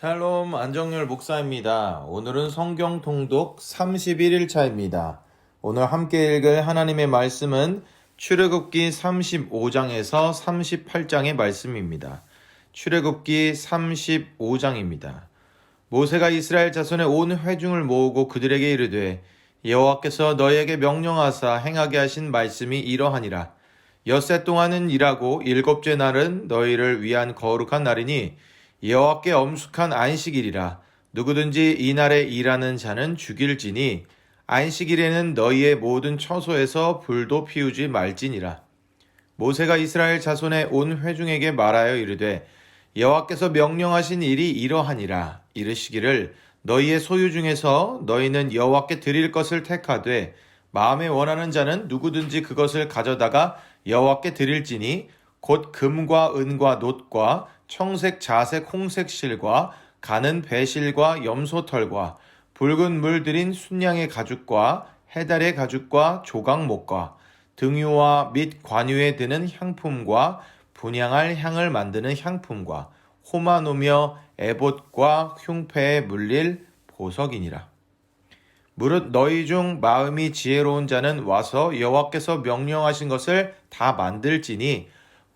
샬롬 안정열 목사입니다. 오늘은 성경 통독 31일 차입니다. 오늘 함께 읽을 하나님의 말씀은 출애굽기 35장에서 38장의 말씀입니다. 출애굽기 35장입니다. 모세가 이스라엘 자손의 온 회중을 모으고 그들에게 이르되 여호와께서 너희에게 명령하사 행하게 하신 말씀이 이러하니라. 엿새 동안은 일하고 일곱째 날은 너희를 위한 거룩한 날이니 여호와께 엄숙한 안식일이라. 누구든지 이날에 일하는 자는 죽일지니 안식일에는 너희의 모든 처소에서 불도 피우지 말지니라. 모세가 이스라엘 자손의 온 회중에게 말하여 이르되 여호와께서 명령하신 일이 이러하니라. 이르시기를 너희의 소유 중에서 너희는 여호와께 드릴 것을 택하되 마음에 원하는 자는 누구든지 그것을 가져다가 여호와께 드릴지니 곧 금과 은과 놋과 청색 자색 홍색 실과 가는 배실과 염소털과 붉은 물 들인 순양의 가죽과 해달의 가죽과 조각목과 등유와 및 관유에 드는 향품과 분향할 향을 만드는 향품과 호마노며 에봇과 흉패에 물릴 보석이니라. 무릇 너희 중 마음이 지혜로운 자는 와서 여호와께서 명령하신 것을 다 만들지니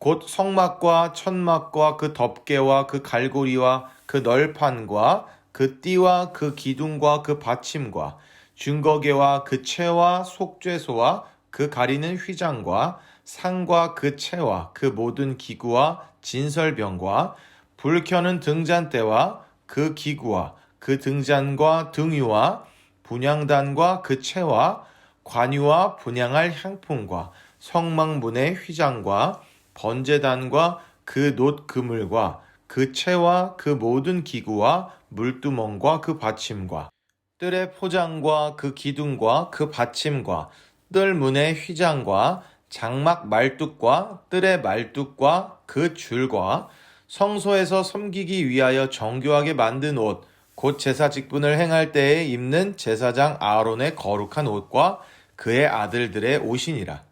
곧 성막과 천막과 그 덮개와 그 갈고리와 그 널판과 그 띠와 그 기둥과 그 받침과 증거계와 그 채와 속죄소와 그 가리는 휘장과 상과 그 채와 그 모든 기구와 진설병과 불 켜는 등잔대와 그 기구와 그 등잔과 등유와 분향단과 그 채와 관유와 분향할 향품과 성막문의 휘장과 번제단과 그 놋 그물과 그 채와 그 모든 기구와 물두멍과 그 받침과 뜰의 포장과 그 기둥과 그 받침과 뜰문의 휘장과 장막 말뚝과 뜰의 말뚝과 그 줄과 성소에서 섬기기 위하여 정교하게 만든 옷, 곧 제사 직분을 행할 때에 입는 제사장 아론의 거룩한 옷과 그의 아들들의 옷이니라.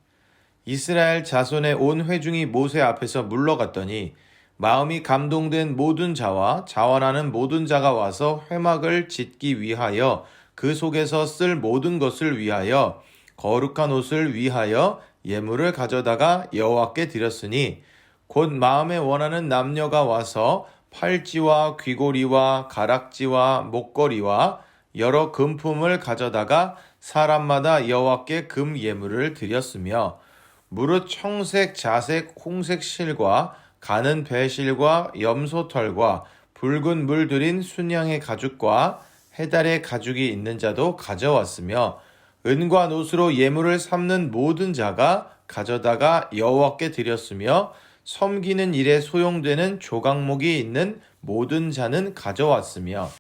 이스라엘 자손의 온 회중이 모세 앞에서 물러갔더니 마음이 감동된 모든 자와 자원하는 모든 자가 와서 회막을 짓기 위하여 그 속에서 쓸 모든 것을 위하여 거룩한 옷을 위하여 예물을 가져다가 여호와께 드렸으니 곧 마음에 원하는 남녀가 와서 팔찌와 귀고리와 가락지와 목걸이와 여러 금품을 가져다가 사람마다 여호와께 금 예물을 드렸으며 무릇 청색, 자색, 홍색 실과 가는 배실과 염소털과 붉은 물 들인 순양의 가죽과 해달의 가죽이 있는 자도 가져왔으며 은과 놋으로 예물을 삼는 모든 자가 가져다가 여호와께 드렸으며 섬기는 일에 소용되는 조각목이 있는 모든 자는 가져왔으며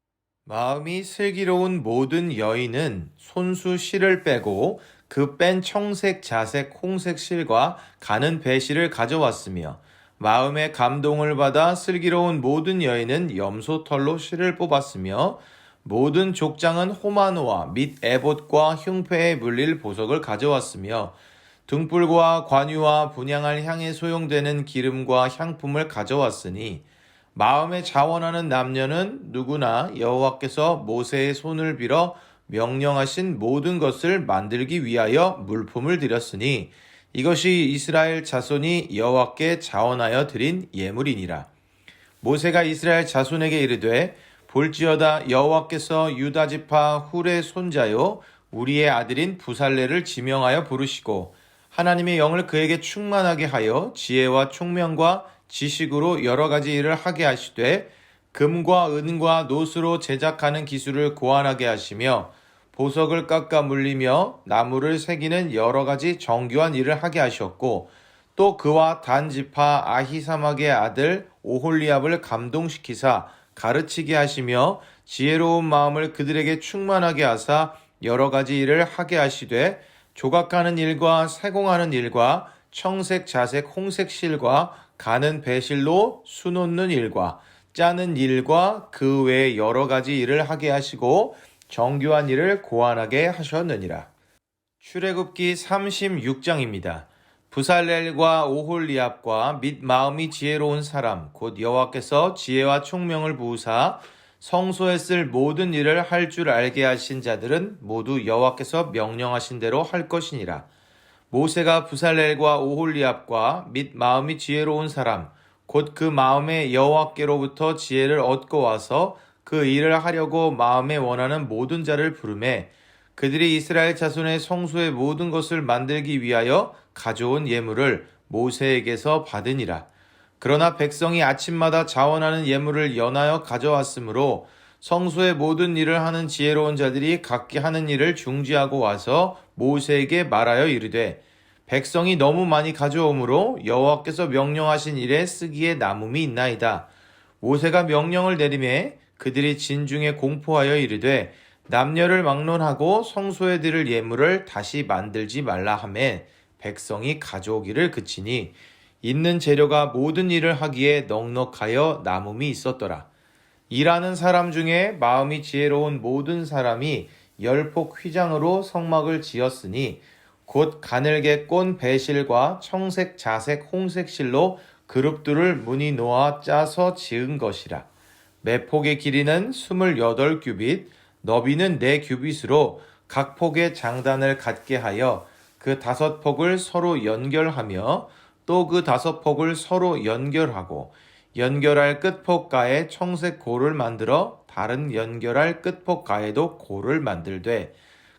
마음이 슬기로운 모든 여인은 손수 실을 빼고 그 뺀 청색, 자색, 홍색 실과 가는 배실을 가져왔으며 마음의 감동을 받아 슬기로운 모든 여인은 염소털로 실을 뽑았으며 모든 족장은 호마노와 및 에봇과 흉패에 물릴 보석을 가져왔으며 등불과 관유와 분향할 향에 소용되는 기름과 향품을 가져왔으니 마음에 자원하는 남녀는 누구나 여호와께서 모세의 손을 빌어 명령하신 모든 것을 만들기 위하여 물품을 드렸으니 이것이 이스라엘 자손이 여호와께 자원하여 드린 예물이니라. 모세가 이스라엘 자손에게 이르되 볼지어다 여호와께서 유다 지파 훌의 손자요 우리의 아들인 부살레를 지명하여 부르시고 하나님의 영을 그에게 충만하게 하여 지혜와 총명과 지식으로 여러 가지 일을 하게 하시되 금과 은과 놋으로 제작하는 기술을 고안하게 하시며 보석을 깎아 물리며 나무를 새기는 여러 가지 정교한 일을 하게 하셨고 또 그와 단 지파 아히사막의 아들 오홀리압을 감동시키사 가르치게 하시며 지혜로운 마음을 그들에게 충만하게 하사 여러 가지 일을 하게 하시되 조각하는 일과 세공하는 일과 청색, 자색, 홍색 실과 가는 배실로 수놓는 일과 짜는 일과 그 외 여러 가지 일을 하게 하시고 정교한 일을 고안하게 하셨느니라. 출애굽기 36장입니다. 부살렐과 오홀리압과 및 마음이 지혜로운 사람 곧 여호와께서 지혜와 총명을 부으사 성소에 쓸 모든 일을 할 줄 알게 하신 자들은 모두 여호와께서 명령하신 대로 할 것이니라. 모세가 부살렐과 오홀리압과 및 마음이 지혜로운 사람 곧 그 마음에 여호와께로부터 지혜를 얻고 와서 그 일을 하려고 마음에 원하는 모든 자를 부르매 그들이 이스라엘 자손의 성소의 모든 것을 만들기 위하여 가져온 예물을 모세에게서 받으니라. 그러나 백성이 아침마다 자원하는 예물을 연하여 가져왔으므로 성소의 모든 일을 하는 지혜로운 자들이 각기 하는 일을 중지하고 와서 모세에게 말하여 이르되 백성이 너무 많이 가져오므로 여호와께서 명령하신 일에 쓰기에 남음이 있나이다. 모세가 명령을 내리매 그들이 진중에 공포하여 이르되 남녀를 막론하고 성소에 드릴 예물을 다시 만들지 말라 하매 백성이 가져오기를 그치니 있는 재료가 모든 일을 하기에 넉넉하여 남음이 있었더라. 일하는 사람 중에 마음이 지혜로운 모든 사람이 10폭 휘장으로 성막을 지었으니 곧 가늘게 꼰 배실과 청색, 자색, 홍색 실로 그룹들을 무늬 놓아 짜서 지은 것이라. 매 폭의 길이는 28규빗, 너비는 4규빗으로 각 폭의 장단을 갖게 하여 그 5폭을 서로 연결하며 또 그 5폭을 서로 연결하고 연결할 끝폭가에 청색 고를 만들어 다른 연결할 끝폭가에도 고를 만들되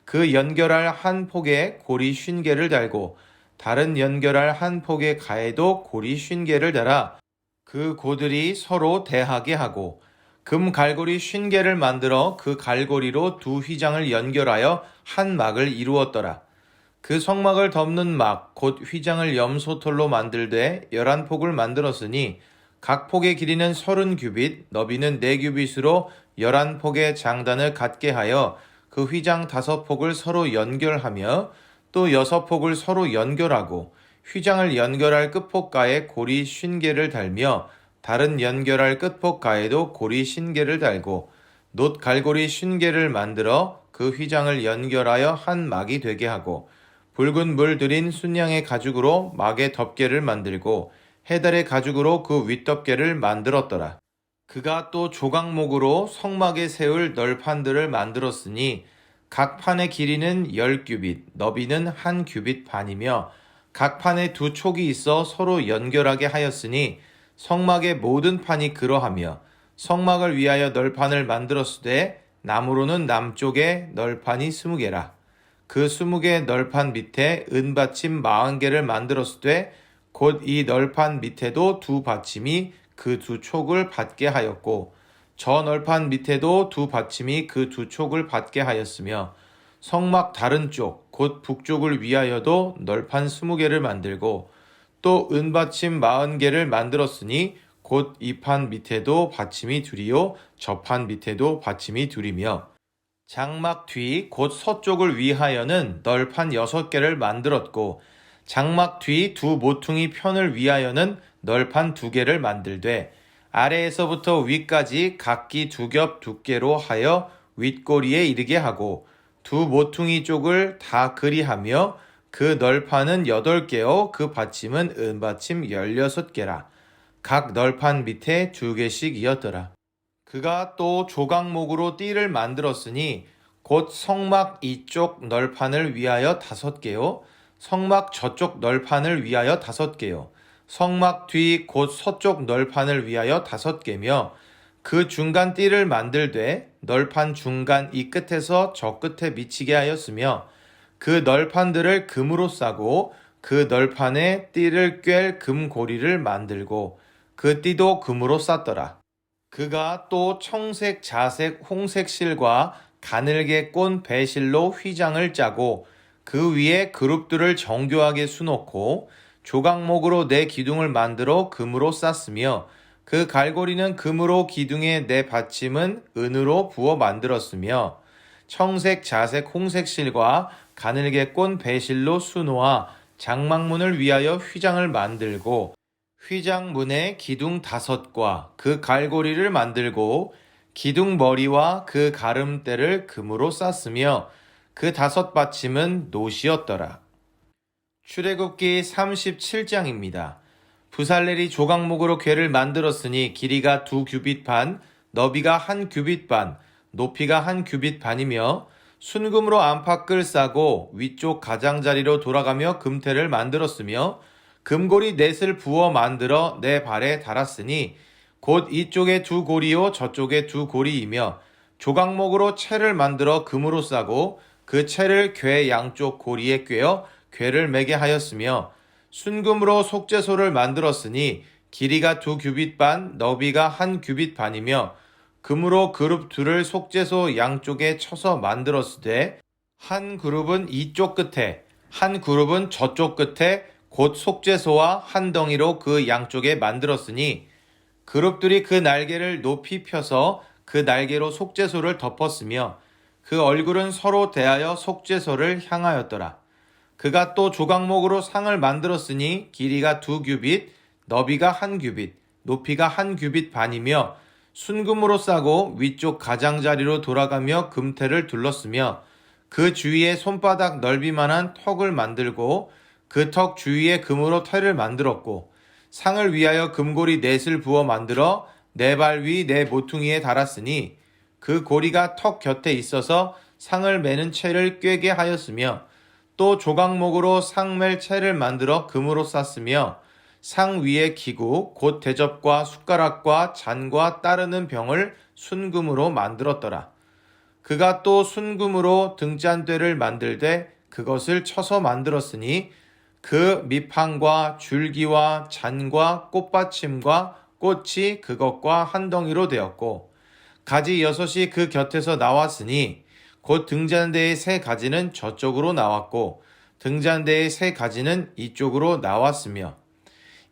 그 연결할 한 폭에 고리 50개를 달고 다른 연결할 한 폭의 가에도 고리 50개를 달아 그 고들이 서로 대하게 하고 금 갈고리 50개를 만들어 그 갈고리로 두 휘장을 연결하여 한 막을 이루었더라. 그 성막을 덮는 막 곧 휘장을 염소털로 만들되 11폭을 만들었으니 각 폭의 길이는 30규빗, 너비는 4규빗으로 11폭의 장단을 갖게 하여 그 휘장 5폭을 서로 연결하며 또 6폭을 서로 연결하고 휘장을 연결할 끝폭가에 고리 50개를 달며 다른 연결할 끝폭가에도 고리 50개를 달고 놋 갈고리 50개를 만들어 그 휘장을 연결하여 한 막이 되게 하고 붉은 물 들인 순양의 가죽으로 막의 덮개를 만들고 해달의 가죽으로 그 윗덮개를 만들었더라. 그가 또 조각목으로 성막에 세울 널판들을 만들었으니 각 판의 길이는 10규빗, 너비는 1규빗 반이며 각 판에 2촉이 있어 서로 연결하게 하였으니 성막의 모든 판이 그러하며 성막을 위하여 널판을 만들었으되 나무로는 남쪽에 널판이 20개라. 그 20개 널판 밑에 은받침 40개를 만들었으되 곧 이 널판 밑에도 2받침이 그 2촉을 받게 하였고 저 널판 밑에도 2받침이 그 2촉을 받게 하였으며 성막 다른 쪽 곧 북쪽을 위하여도 널판 20개를 만들고 또 은받침 40개를 만들었으니 곧 이 판 밑에도 받침이 둘이요 저 판 밑에도 받침이 둘이며 장막 뒤 곧 서쪽을 위하여는 널판 6개를 만들었고 장막 뒤 두 모퉁이 편을 위하여는 널판 2개를 만들되 아래에서부터 위까지 각기 2겹 두께로 하여 윗꼬리에 이르게 하고 두 모퉁이 쪽을 다 그리하며 그 널판은 8개요 그 받침은 은받침 16개라. 각 널판 밑에 2개씩이었더라. 그가 또 조각목으로 띠를 만들었으니 곧 성막 이쪽 널판을 위하여 5개요 성막 저쪽 널판을 위하여 5개요 성막 뒤 곧 서쪽 널판을 위하여 5개며 그 중간 띠를 만들되 널판 중간 이 끝에서 저 끝에 미치게 하였으며 그 널판들을 금으로 싸고 그 널판에 띠를 꿰 금고리를 만들고 그 띠도 금으로 쌌더라. 그가 또 청색, 자색, 홍색 실과 가늘게 꼰 배실로 휘장을 짜고 그 위에 그룹들을 정교하게 수놓고 조각목으로 4기둥을 만들어 금으로 쌌으며 그 갈고리는 금으로 기둥의 4받침은 은으로 부어 만들었으며 청색, 자색, 홍색 실과 가늘게 꼰 배실로 수놓아 장막문을 위하여 휘장을 만들고 휘장문에 기둥 5과 그 갈고리를 만들고 기둥 머리와 그 가름대를 금으로 쌌으며 그 5받침은 놋이었더라. 출애굽기 37장입니다. 부살렐이 조각목으로 궤를 만들었으니 길이가 2규빗 반, 너비가 한 규빗 반, 높이가 한 규빗 반이며 순금으로 안팎을 싸고 위쪽 가장자리로 돌아가며 금태를 만들었으며 금고리 넷을 부어 만들어 내 발에 달았으니 곧 이쪽에 두 고리요 저쪽에 두 고리이며 조각목으로 채를 만들어 금으로 싸고 그 채를 궤 양쪽 고리에 꿰어 궤를 매게 하였으며 순금으로 속죄소를 만들었으니 길이가 두 규빗 반, 너비가 한 규빗 반이며 금으로 그룹 둘을 속죄소 양쪽에 쳐서 만들었으되 한 그룹은 이쪽 끝에 한 그룹은 저쪽 끝에 곧 속죄소와 한 덩이로 그 양쪽에 만들었으니 그룹들이 그 날개를 높이 펴서 그 날개로 속죄소를 덮었으며 그 얼굴은 서로 대하여 속죄소를 향하였더라. 그가 또 조각목으로 상을 만들었으니 길이가 두 규빗, 너비가 한 규빗, 높이가 한 규빗 반이며 순금으로 싸고 위쪽 가장자리로 돌아가며 금태를 둘렀으며 그 주위에 손바닥 넓이만한 턱을 만들고 그 턱 주위에 금으로 태를 만들었고 상을 위하여 금고리 넷을 부어 만들어 네 발 위 네 모퉁이에 달았으니 그 고리가 턱 곁에 있어서 상을 매는 채를 꿰게 하였으며 또 조각목으로 상 맬 채를 만들어 금으로 쌌으며 상 위에 기구 곧 대접과 숟가락과 잔과 따르는 병을 순금으로 만들었더라. 그가 또 순금으로 등잔대를 만들되 그것을 쳐서 만들었으니 그 밑판과 줄기와 잔과 꽃받침과 꽃이 그것과 한 덩이로 되었고 가지 6이 그 곁에서 나왔으니 곧 등잔대의 3가지는 저쪽으로 나왔고 등잔대의 3가지는 이쪽으로 나왔으며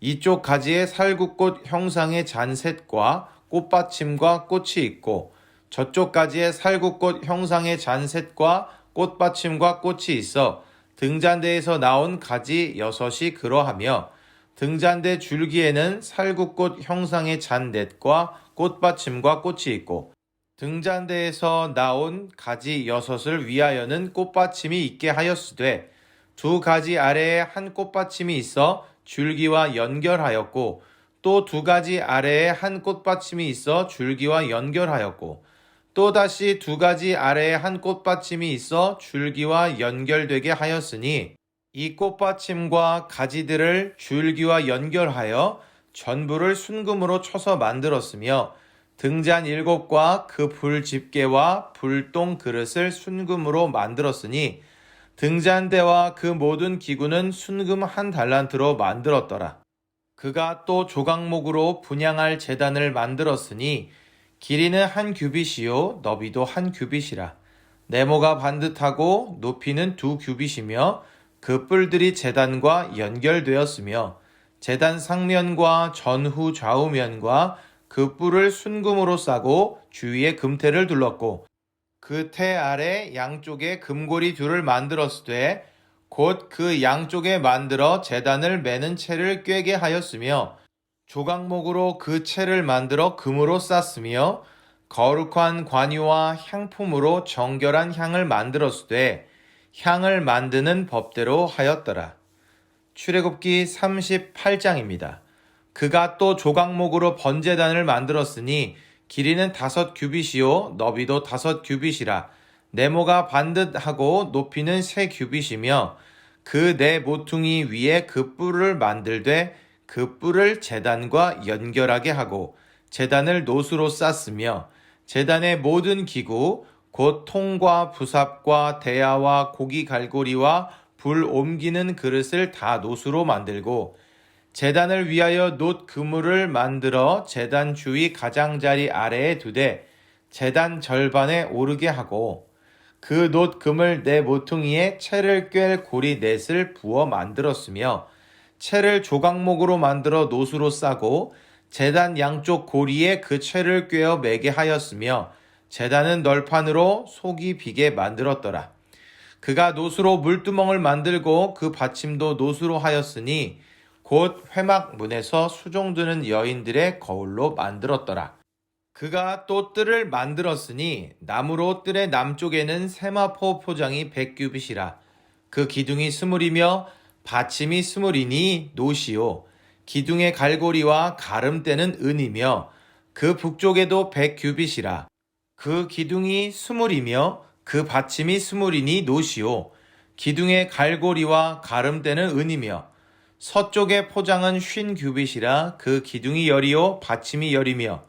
이쪽 가지에 살구꽃 형상의 잔셋과 꽃받침과 꽃이 있고 저쪽 가지에 살구꽃 형상의 잔셋과 꽃받침과 꽃이 있어 등잔대에서 나온 가지 6이 그러하며 등잔대 줄기에는 살구꽃 형상의 잔넷과 꽃받침과 꽃이 있고 등잔대에서 나온 가지 6을 위하여는 꽃받침이 있게 하였으되 두 가지 아래에 한 꽃받침이 있어 줄기와 연결하였고 또 두 가지 아래에 한 꽃받침이 있어 줄기와 연결하였고 또다시 두 가지 아래에 한 꽃받침이 있어 줄기와 연결되게 하였으니 이 꽃받침과 가지들을 줄기와 연결하여 전부를 순금으로 쳐서 만들었으며 등잔 7과 그 불 집게와 불똥 그릇을 순금으로 만들었으니 등잔대와 그 모든 기구는 순금 1달란트로 만들었더라. 그가 또 조각목으로 분향할 제단을 만들었으니 길이는 한 규빗이요 너비도 한 규빗이라. 네모가 반듯하고 높이는 2규빗이며 그 뿔들이 제단과 연결되었으며 제단 상면과 전후 좌우면과 그 뿔을 순금으로 싸고 주위에 금태를 둘렀고 그 태 아래 양쪽에 금고리 둘을 만들었으되 곧 그 양쪽에 만들어 제단을 매는 채를 꿰게 하였으며 조각목으로 그 채를 만들어 금으로 쌌으며 거룩한 관유와 향품으로 정결한 향을 만들었으되 향을 만드는 법대로 하였더라. 출애굽기 38장입니다. 그가 또 조각목으로 번제단을 만들었으니 길이는 5규빗이요 너비도 5규빗이라. 네모가 반듯하고 높이는 3규빗이며 그 네 모퉁이 위에 그 뿔을 만들되 그 뿔을 제단과 연결하게 하고 제단을 노수로 쌌으며 제단의 모든 기구 곧 통과 부삽과 대야와 고기 갈고리와 불 옮기는 그릇을 다 노수로 만들고 제단을 위하여 놋 그물을 만들어 제단 주위 가장자리 아래에 두되 제단 절반에 오르게 하고 그 놋 그물 네 모퉁이에 채를 꿰 고리 넷을 부어 만들었으며 채를 조각목으로 만들어 노수로 싸고 제단 양쪽 고리에 그 채를 꿰어 매게 하였으며 제단은 널판으로 속이 비게 만들었더라. 그가 노수로 물두멍을 만들고 그 받침도 노수로 하였으니 곧 회막문에서 수종드는 여인들의 거울로 만들었더라. 그가 또 뜰을 만들었으니 나무로 뜰의 남쪽에는 세마포 포장이 100규빗이라. 그 기둥이 20이며 받침이 20이니 노시요 기둥의 갈고리와 가름대는 은이며 그 북쪽에도 100규빗이라. 그 기둥이 스물이며 그 받침이 스물이니 노시오. 기둥의 갈고리와 가름대는 은이며 서쪽의 포장은 50규빗이라. 그 기둥이 열이요 받침이 열이며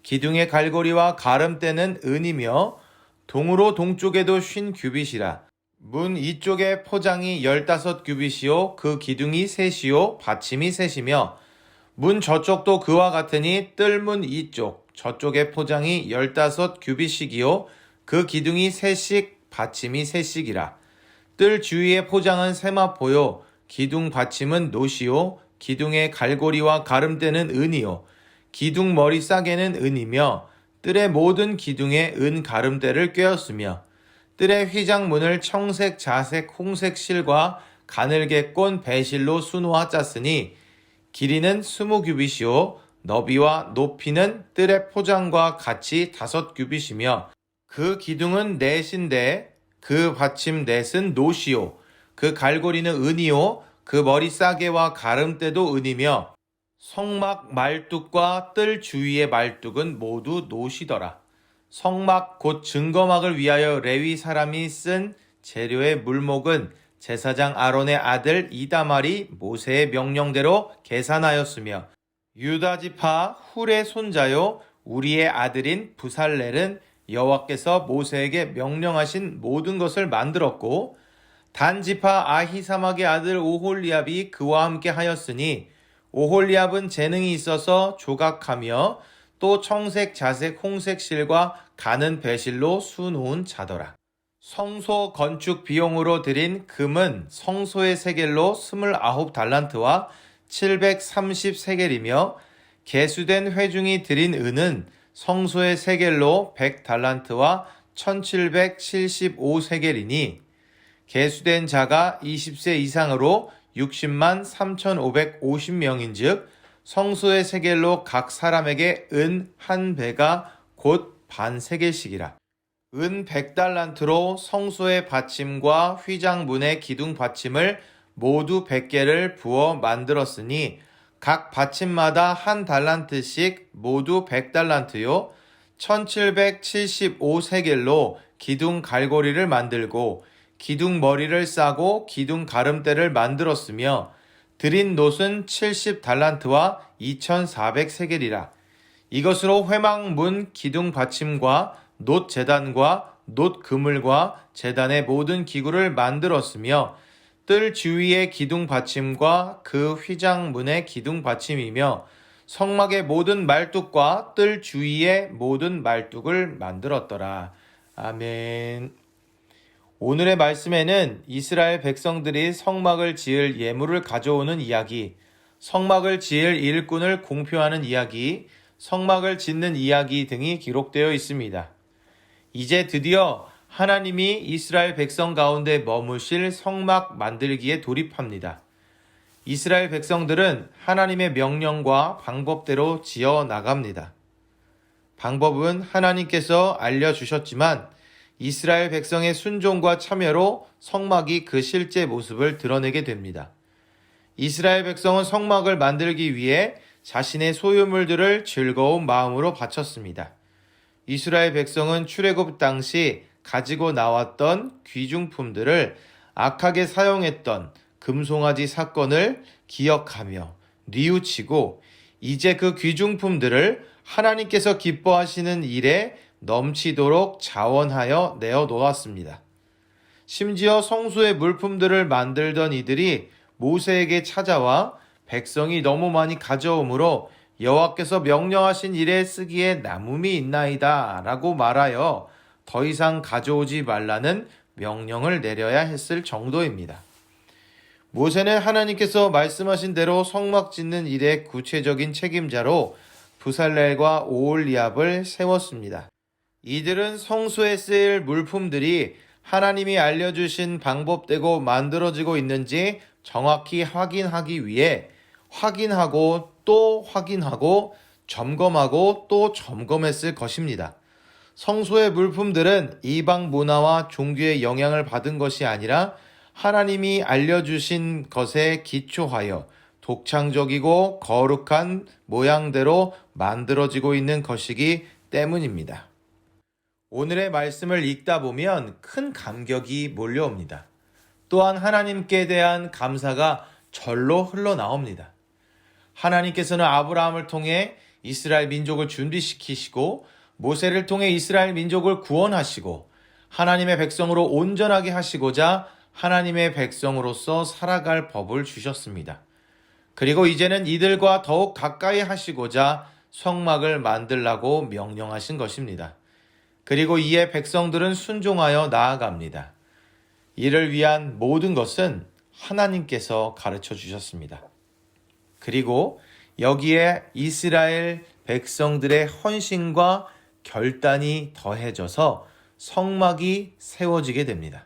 기둥의 갈고리와 가름대는 은이며 동으로 동쪽에도 50규빗이라. 문 이쪽의 포장이 15규빗이요 그 기둥이 셋이요 받침이 셋이며 문 저쪽도 그와 같으니 뜰문 이쪽 저쪽의 포장이 15규빗씩이요 그 기둥이 셋씩 받침이 셋씩이라. 뜰 주위의 포장은 세마포요 기둥 받침은 노시요 기둥의 갈고리와 가름대는 은이요 기둥 머리 싸개는 은이며 뜰의 모든 기둥에 은 가름대를 꿰었으며 뜰의 휘장문을 청색, 자색, 홍색 실과 가늘게 꼰 배실로 수놓아 짰으니 길이는 20규빗이요 너비와 높이는 뜰의 포장과 같이 5규빗이며 그 기둥은 넷인데 그 받침 넷은 노시요 그 갈고리는 은이요 그 머리 싸개와 가름대도 은이며 성막 말뚝과 뜰 주위의 말뚝은 모두 노시더라. 성막 곧 증거막을 위하여 레위 사람이 쓴 재료의 물목은 제사장 아론의 아들 이다말이 모세의 명령대로 계산하였으며 유다 지파 훌의 손자요 우리의 아들인 부살렐은 여호와께서 모세에게 명령하신 모든 것을 만들었고 단 지파 아히사막의 아들 오홀리압이 그와 함께 하였으니 오홀리압은 재능이 있어서 조각하며 또 청색, 자색, 홍색 실과 가는 배실로 수놓은 자더라. 성소 건축 비용으로 들인 금은 성소의 세겔로 29달란트와 730세겔이며 개수된 회중이 들인 은은 성소의 세겔로 100달란트와 1775세겔이니 개수된 자가 20세 이상으로 60만 3,550명인즉 성소의 세겔로 각 사람에게 은 한 배가 곧 반 세겔씩이라. 은 100달란트로 성소의 받침과 휘장문의 기둥 받침을 모두 100개를 부어 만들었으니 각 받침마다 한 달란트씩 모두 100달란트요 1775세겔로 기둥 갈고리를 만들고 기둥 머리를 싸고 기둥 가름대를 만들었으며 들인 놋은 70달란트와 2400세겔이라. 이것으로 회막문 기둥 받침과 놋 제단과 놋 그물과 제단의 모든 기구를 만들었으며 뜰 주위의 기둥 받침과 그 휘장문의 기둥 받침이며 성막의 모든 말뚝과 뜰 주위의 모든 말뚝을 만들었더라. 아멘. 오늘의 말씀에는 이스라엘 백성들이 성막을 지을 예물을 가져오는 이야기, 성막을 지을 일꾼을 공표하는 이야기, 성막을 짓는 이야기 등이 기록되어 있습니다. 이제 드디어 하나님이 이스라엘 백성 가운데 머무실 성막 만들기에 돌입합니다. 이스라엘 백성들은 하나님의 명령과 방법대로 지어 나갑니다. 방법은 하나님께서 알려주셨지만 이스라엘 백성의 순종과 참여로 성막이 그 실제 모습을 드러내게 됩니다. 이스라엘 백성은 성막을 만들기 위해 자신의 소유물들을 즐거운 마음으로 바쳤습니다. 이스라엘 백성은 출애굽 당시 가지고 나왔던 귀중품들을 악하게 사용했던 금송아지 사건을 기억하며 뉘우치고 이제 그 귀중품들을 하나님께서 기뻐하시는 일에 넘치도록 자원하여 내어놓았습니다. 심지어 성소의 물품들을 만들던 이들이 모세에게 찾아와 백성이 너무 많이 가져오므로 여호와께서 명령하신 일에 쓰기에 남음이 있나이다 라고 말하여 더 이상 가져오지 말라는 명령을 내려야 했을 정도입니다. 모세는 하나님께서 말씀하신 대로 성막 짓는 일의 구체적인 책임자로 부살렐과 오홀리압을 세웠습니다. 이들은 성소에 쓰일 물품들이 하나님이 알려주신 방법대로 만들어지고 있는지 정확히 확인하기 위해 확인하고 또 확인하고 점검하고 또 점검했을 것입니다. 성소의 물품들은 이방 문화와 종교의 영향을 받은 것이 아니라 하나님이 알려주신 것에 기초하여 독창적이고 거룩한 모양대로 만들어지고 있는 것이기 때문입니다. 오늘의 말씀을 읽다 보면 큰 감격이 몰려옵니다. 또한 하나님께 대한 감사가 절로 흘러나옵니다. 하나님께서는 아브라함을 통해 이스라엘 민족을 준비시키시고 모세를 통해 이스라엘 민족을 구원하시고 하나님의 백성으로 온전하게 하시고자 하나님의 백성으로서 살아갈 법을 주셨습니다. 그리고 이제는 이들과 더욱 가까이 하시고자 성막을 만들라고 명령하신 것입니다. 그리고 이에 백성들은 순종하여 나아갑니다. 이를 위한 모든 것은 하나님께서 가르쳐 주셨습니다. 그리고 여기에 이스라엘 백성들의 헌신과 결단이 더해져서 성막이 세워지게 됩니다.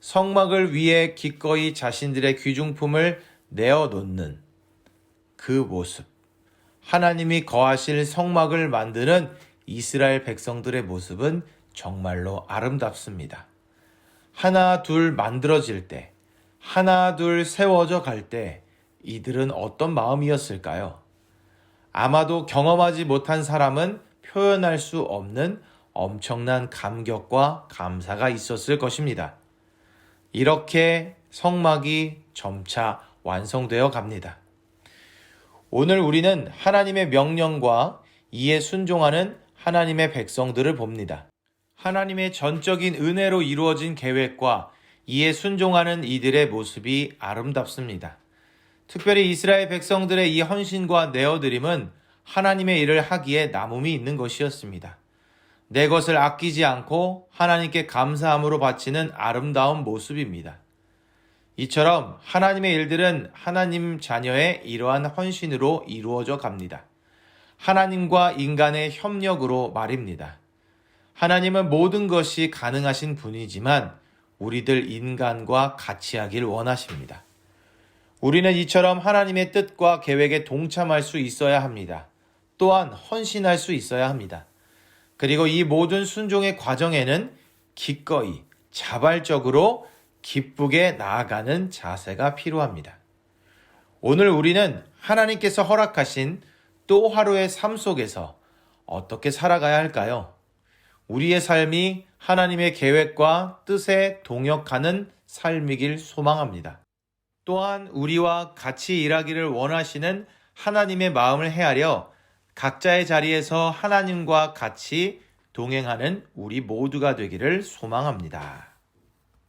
성막을 위해 기꺼이 자신들의 귀중품을 내어놓는 그 모습, 하나님이 거하실 성막을 만드는 이스라엘 백성들의 모습은 정말로 아름답습니다. 하나 둘 만들어질 때, 하나 둘 세워져 갈 때 이들은 어떤 마음이었을까요? 아마도 경험하지 못한 사람은 표현할 수 없는 엄청난 감격과 감사가 있었을 것입니다. 이렇게 성막이 점차 완성되어 갑니다. 오늘 우리는 하나님의 명령과 이에 순종하는 하나님의 백성들을 봅니다. 하나님의 전적인 은혜로 이루어진 계획과 이에 순종하는 이들의 모습이 아름답습니다. 특별히 이스라엘 백성들의 이 헌신과 내어드림은 하나님의 일을 하기에 남음이 있는 것이었습니다. 내 것을 아끼지 않고 하나님께 감사함으로 바치는 아름다운 모습입니다. 이처럼 하나님의 일들은 하나님 자녀의 이러한 헌신으로 이루어져 갑니다. 하나님과 인간의 협력으로 말입니다. 하나님은 모든 것이 가능하신 분이지만 우리들 인간과 같이 하길 원하십니다. 우리는 이처럼 하나님의 뜻과 계획에 동참할 수 있어야 합니다. 또한 헌신할 수 있어야 합니다. 그리고 이 모든 순종의 과정에는 기꺼이 자발적으로 기쁘게 나아가는 자세가 필요합니다. 오늘 우리는 하나님께서 허락하신 또 하루의 삶 속에서 어떻게 살아가야 할까요? 우리의 삶이 하나님의 계획과 뜻에 동역하는 삶이길 소망합니다. 또한 우리와 같이 일하기를 원하시는 하나님의 마음을 헤아려 각자의 자리에서 하나님과 같이 동행하는 우리 모두가 되기를 소망합니다.